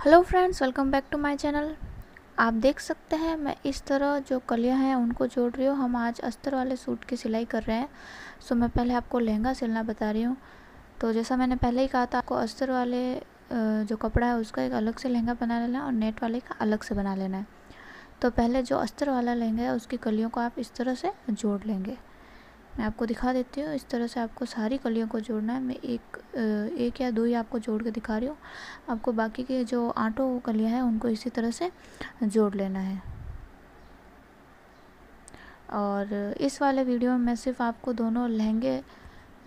Hello friends, welcome back to my channel. आप देख सकते हैं मैं इस तरह जो कलियां हैं उनको जोड़ रही हूँ। हम आज अस्तर वाले सूट की सिलाई कर रहे हैं। सो मैं पहले आपको लहंगा सिलना बता रही हूँ। तो जैसा मैंने पहले ही कहा था, आपको अस्तर वाले जो कपड़ा है उसका एक अलग से लहंगा बना लेना है और नेट वाले का अलग से बना लेना है। तो पहले जो अस्तर वाला लहंगा है उसकी कलियों को आप इस तरह से जोड़ लेंगे। मैं आपको दिखा देती हूँ। इस तरह से आपको सारी कलियों को जोड़ना है। मैं एक या दो ही आपको जोड़ के दिखा रही हूँ। आपको बाकी के जो आठों कलियाँ हैं उनको इसी तरह से जोड़ लेना है। और इस वाले वीडियो में मैं सिर्फ आपको दोनों लहंगे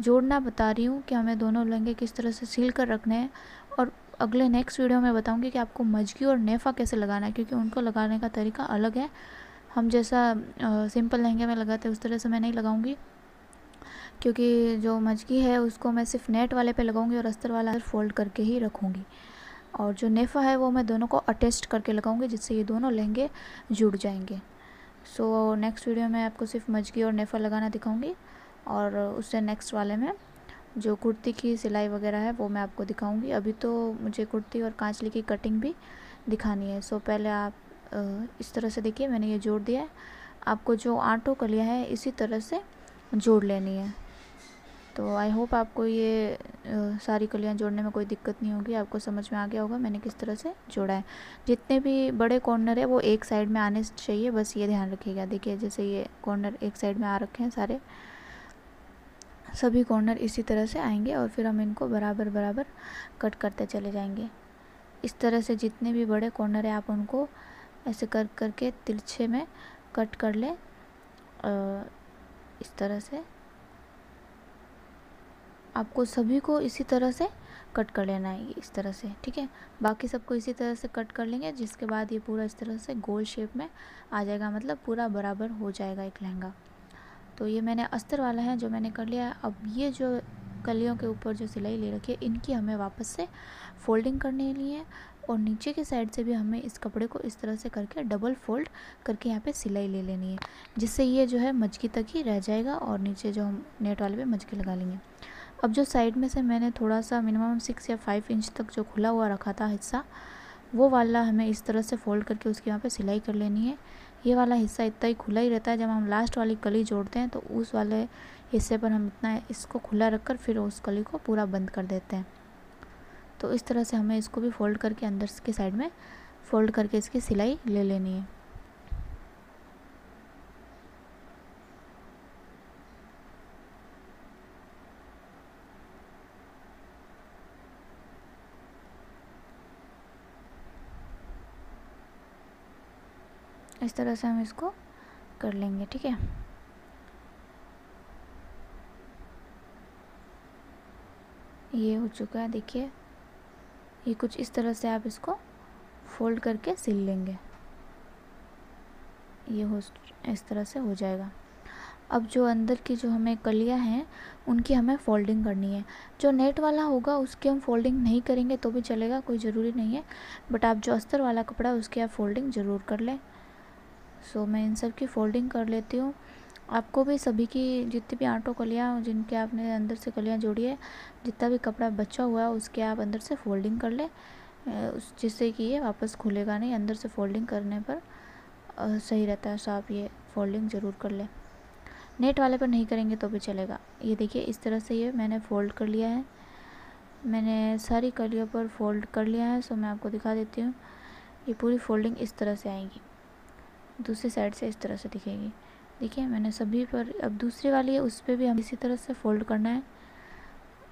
जोड़ना बता रही हूँ कि हमें दोनों लहंगे किस तरह से सिल कर रखने हैं। और अगले नेक्स्ट वीडियो में बताऊँगी कि आपको मजकी और नेफा कैसे लगाना है, क्योंकि उनको लगाने का तरीका अलग है। हम जैसा सिंपल लहंगे में लगाते हैं उस तरह से मैं नहीं लगाऊंगी, क्योंकि जो मजकी है उसको मैं सिर्फ नेट वाले पे लगाऊंगी और अस्तर वाला फोल्ड करके ही रखूँगी। और जो नेफा है वो मैं दोनों को अटैच करके लगाऊंगी, जिससे ये दोनों लहंगे जुड़ जाएंगे। सो नेक्स्ट वीडियो में आपको सिर्फ मजकी और नेफा लगाना दिखाऊंगी, और उससे नेक्स्ट वाले में जो कुर्ती की सिलाई वगैरह है वो मैं आपको दिखाऊंगी। अभी तो मुझे कुर्ती और कांचली की कटिंग भी दिखानी है। सो पहले आप इस तरह से देखिए, मैंने ये जोड़ दिया है। आपको जो आठों कलियाँ हैं इसी तरह से जोड़ लेनी है। तो आई होप आपको ये सारी कलियाँ जोड़ने में कोई दिक्कत नहीं होगी। आपको समझ में आ गया होगा मैंने किस तरह से जोड़ा है। जितने भी बड़े कॉर्नर है वो एक साइड में आने चाहिए, बस ये ध्यान रखिएगा। देखिए जैसे ये कॉर्नर एक साइड में आ रखे हैं, सारे सभी कॉर्नर इसी तरह से आएंगे और फिर हम इनको बराबर बराबर कट करते चले जाएंगे। इस तरह से जितने भी बड़े कॉर्नर है आप उनको ऐसे कर करके तिरछे में कट कर लें। इस तरह से आपको सभी को इसी तरह से कट कर लेना है, इस तरह से, ठीक है। बाकी सबको इसी तरह से कट कर लेंगे, जिसके बाद ये पूरा इस तरह से गोल शेप में आ जाएगा, मतलब पूरा बराबर हो जाएगा एक लहंगा। तो ये मैंने अस्तर वाला है जो मैंने कर लिया है। अब ये जो कलियों के ऊपर जो सिलाई ले रखी है इनकी हमें वापस से फोल्डिंग करने के लिए, और नीचे की साइड से भी हमें इस कपड़े को इस तरह से करके डबल फोल्ड करके यहाँ पे सिलाई ले लेनी है, जिससे ये जो है मजकी तक ही रह जाएगा और नीचे जो हम नेट वाले पे मजकी लगा लेंगे। अब जो साइड में से मैंने थोड़ा सा मिनिमम 6 या 5 इंच तक जो खुला हुआ रखा था हिस्सा, वो वाला हमें इस तरह से फोल्ड करके उसके यहाँ पे सिलाई कर लेनी है। ये वाला हिस्सा इतना ही खुला ही रहता है। जब हम लास्ट वाली कली जोड़ते हैं तो उस वाले हिस्से पर हम इतना इसको खुला रखकर फिर उस कली को पूरा बंद कर देते हैं। तो इस तरह से हमें इसको भी फोल्ड करके अंदर की साइड में फोल्ड करके इसकी सिलाई ले लेनी है। इस तरह से हम इसको कर लेंगे, ठीक है। ये हो चुका है, देखिए ये कुछ इस तरह से आप इसको फोल्ड करके सिल लेंगे। ये हो इस तरह से हो जाएगा। अब जो अंदर की जो हमें कलियां हैं उनकी हमें फोल्डिंग करनी है। जो नेट वाला होगा उसकी हम फोल्डिंग नहीं करेंगे तो भी चलेगा, कोई ज़रूरी नहीं है, बट आप जो अस्तर वाला कपड़ा है उसकी आप फोल्डिंग ज़रूर कर लें। सो मैं इन सब की फोल्डिंग कर लेती हूँ। आपको भी सभी की जितनी भी आठों कलियाँ जिनके आपने अंदर से कलियाँ जोड़ी है, जितना भी कपड़ा बचा हुआ है उसके आप अंदर से फोल्डिंग कर लें, जिससे कि ये वापस खुलेगा नहीं। अंदर से फोल्डिंग करने पर सही रहता है। सो आप ये फोल्डिंग ज़रूर कर लें। नेट वाले पर नहीं करेंगे तो भी चलेगा। ये देखिए इस तरह से ये मैंने फ़ोल्ड कर लिया है। मैंने सारी कलियों पर फोल्ड कर लिया है। सो मैं आपको दिखा देती हूँ। ये पूरी फोल्डिंग इस तरह से आएगी, दूसरी साइड से इस तरह से दिखेगी। देखिए मैंने सभी पर, अब दूसरी वाली है उस पर भी हम इसी तरह से फ़ोल्ड करना है।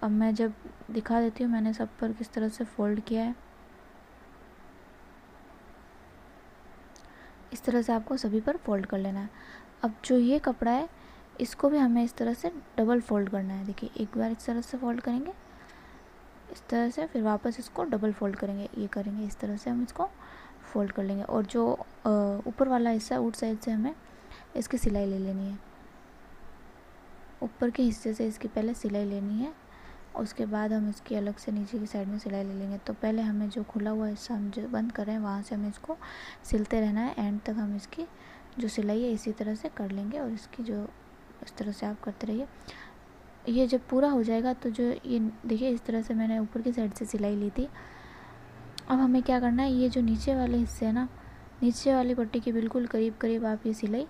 अब मैं जब दिखा देती हूँ मैंने सब पर किस तरह से फ़ोल्ड किया है। इस तरह से आपको सभी पर फोल्ड कर लेना है। अब जो ये कपड़ा है इसको भी हमें इस तरह से डबल फोल्ड करना है। देखिए एक बार इस तरह से फोल्ड करेंगे इस तरह से, फिर वापस इसको डबल फोल्ड करेंगे, ये करेंगे इस तरह से हम इसको फोल्ड कर लेंगे। और जो ऊपर वाला हिस्सा उस साइड से हमें इसकी सिलाई ले लेनी है। ऊपर के हिस्से से इसकी पहले सिलाई लेनी है, उसके बाद हम इसकी अलग से नीचे की साइड में सिलाई ले लेंगे। तो पहले हमें जो खुला हुआ हिस्सा हम जो बंद कर रहे हैं वहाँ से हमें इसको सिलते रहना है। एंड तक हम इसकी जो सिलाई है इसी तरह से कर लेंगे, और इसकी जो इस तरह से आप करते रहिए। ये जब पूरा हो जाएगा तो जो ये देखिए इस तरह से मैंने ऊपर की साइड से सिलाई ली थी, अब हमें क्या करना है, ये जो नीचे वाले हिस्से है ना, नीचे वाली पट्टी के बिल्कुल करीब करीब आप ये सिलाई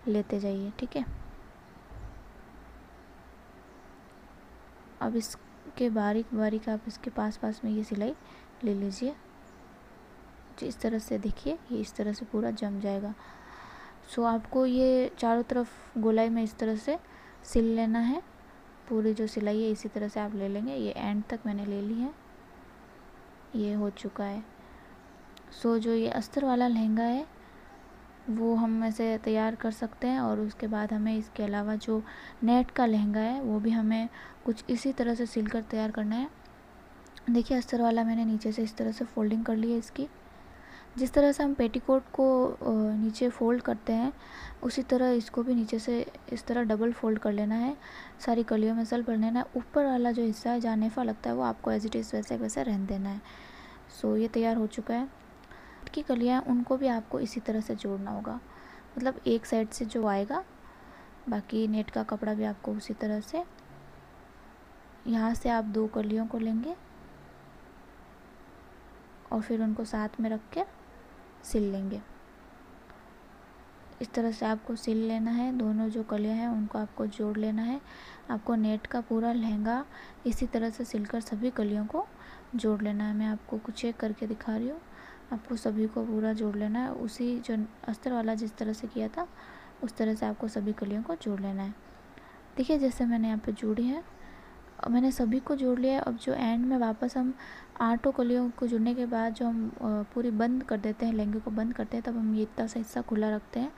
लेते जाइए, ठीक है। अब इसके बारीक बारीक आप इसके पास पास में ये सिलाई ले लीजिए। इस तरह से देखिए, ये इस तरह से पूरा जम जाएगा। सो आपको ये चारों तरफ गोलाई में इस तरह से सिल लेना है। पूरी जो सिलाई है इसी तरह से आप ले लेंगे। ये एंड तक मैंने ले ली है, ये हो चुका है। सो जो ये अस्तर वाला लहंगा है वो हम ऐसे तैयार कर सकते हैं। और उसके बाद हमें इसके अलावा जो नेट का लहंगा है वो भी हमें कुछ इसी तरह से सिलकर तैयार करना है। देखिए अस्तर वाला मैंने नीचे से इस तरह से फोल्डिंग कर ली है इसकी। जिस तरह से हम पेटीकोट को नीचे फ़ोल्ड करते हैं उसी तरह इसको भी नीचे से इस तरह डबल फोल्ड कर लेना है। सारी कलियों में सल भर लेना है। ऊपर वाला जो हिस्सा है जहाँ नेफा लगता है वो आपको एज इट इज़ वैसे वैसे रहने देना है। सो ये तैयार हो चुका है। की कलियाँ उनको भी आपको इसी तरह से जोड़ना होगा, मतलब एक साइड से जो आएगा, बाकी नेट का कपड़ा भी आपको उसी तरह से। यहाँ से आप 2 कलियों को लेंगे और फिर उनको साथ में रख कर सिल लेंगे। इस तरह से आपको सिल लेना है। दोनों जो कलियाँ हैं उनको आपको जोड़ लेना है। आपको नेट का पूरा लहंगा इसी तरह से सिलकर सभी कलियों को जोड़ लेना है। मैं आपको कुछ चेक करके दिखा रही हूँ। आपको सभी को पूरा जोड़ लेना है। उसी जो अस्तर वाला जिस तरह से किया था उस तरह से आपको सभी कलियों को जोड़ लेना है। देखिए जैसे मैंने यहाँ पे जोड़ी है, मैंने सभी को जोड़ लिया है। अब जो एंड में वापस हम 8 कलियों को जुड़ने के बाद जो हम पूरी बंद कर देते हैं, लहंगे को बंद करते हैं, तब हम ये इतना सा हिस्सा खुला रखते हैं।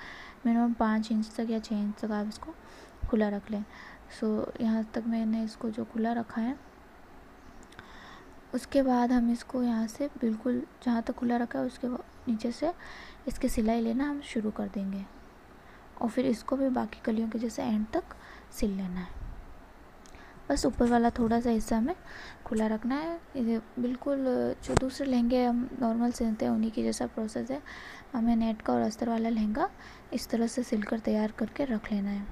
मिनिमम 5 इंच तक या 6 इंच तक आप इसको खुला रख लें। सो यहाँ तक मैंने इसको जो खुला रखा है, उसके बाद हम इसको यहाँ से बिल्कुल जहाँ तक खुला रखा है उसके नीचे से इसकी सिलाई लेना हम शुरू कर देंगे और फिर इसको भी बाकी कलियों के जैसे एंड तक सिल लेना है। बस ऊपर वाला थोड़ा सा हिस्सा हमें खुला रखना है। ये बिल्कुल जो दूसरे लहंगे हम नॉर्मल सिलते हैं उन्हीं की जैसा प्रोसेस है। हमें नेट का और अस्तर वाला लहंगा इस तरह से सिलकर तैयार करके रख लेना है।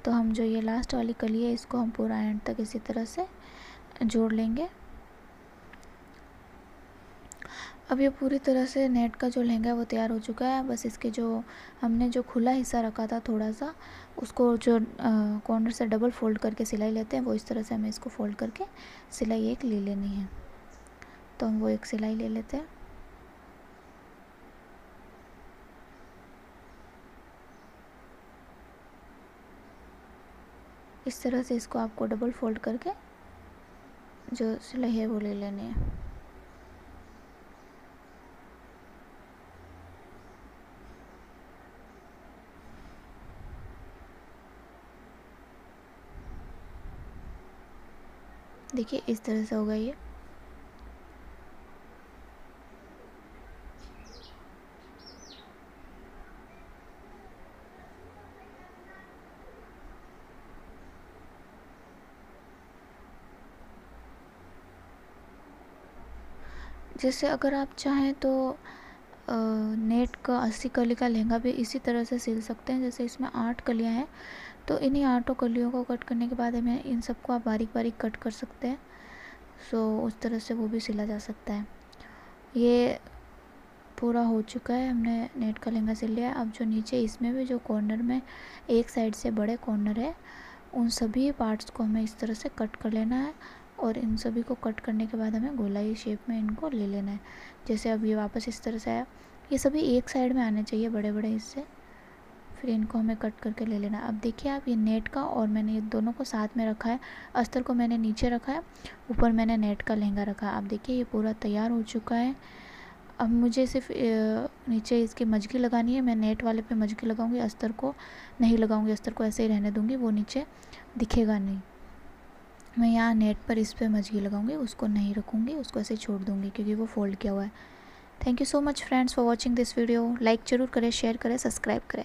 तो हम जो ये लास्ट वाली कली है इसको हम पूरा एंड तक इसी तरह से जोड़ लेंगे। अब ये पूरी तरह से नेट का जो लहंगा है वो तैयार हो चुका है। बस इसके जो हमने जो खुला हिस्सा रखा था थोड़ा सा, उसको जो कॉर्नर से डबल फोल्ड करके सिलाई लेते हैं वो इस तरह से हमें इसको फोल्ड करके सिलाई एक ले लेनी है। तो हम वो एक सिलाई ले लेते हैं। इस तरह से इसको आपको डबल फोल्ड करके जो सिलाई है वो ले लेनी है। देखिए इस तरह से होगा ये। जैसे अगर आप चाहें तो नेट का 80 कली का लहंगा भी इसी तरह से सिल सकते हैं। जैसे इसमें 8 कलियां हैं तो इन्हीं 8 कलियों को कट करने के बाद हमें इन सबको आप बारीक बारीक कट कर सकते हैं। सो उस तरह से वो भी सिला जा सकता है। ये पूरा हो चुका है, हमने नेट का लहंगा सिल लिया है। अब जो नीचे इसमें भी जो कॉर्नर में एक साइड से बड़े कॉर्नर है उन सभी पार्ट्स को हमें इस तरह से कट कर लेना है और इन सभी को कट करने के बाद हमें गोलाई शेप में इनको ले लेना है। जैसे अब ये वापस इस तरह से आया, ये सभी एक साइड में आने चाहिए बड़े बड़े हिस्से, फिर इनको हमें कट करके ले लेना है। अब देखिए आप, ये नेट का और मैंने ये दोनों को साथ में रखा है। अस्तर को मैंने नीचे रखा है, ऊपर मैंने नेट का लहंगा रखा है। अब देखिए ये पूरा तैयार हो चुका है। अब मुझे सिर्फ नीचे इसकी मजगी लगानी है। मैं नेट वाले पे मजगी लगाऊंगी, अस्तर को नहीं लगाऊंगी। अस्तर को ऐसे ही रहने दूंगी, वो नीचे दिखेगा नहीं। मैं यहाँ नेट पर इस पे मजगी लगाऊंगी, उसको नहीं रखूँगी, उसको ऐसे छोड़ दूँगी क्योंकि वो फोल्ड किया हुआ है। Thank you so much friends for watching this video. Like ज़रूर करें, शेयर करें, सब्सक्राइब करें।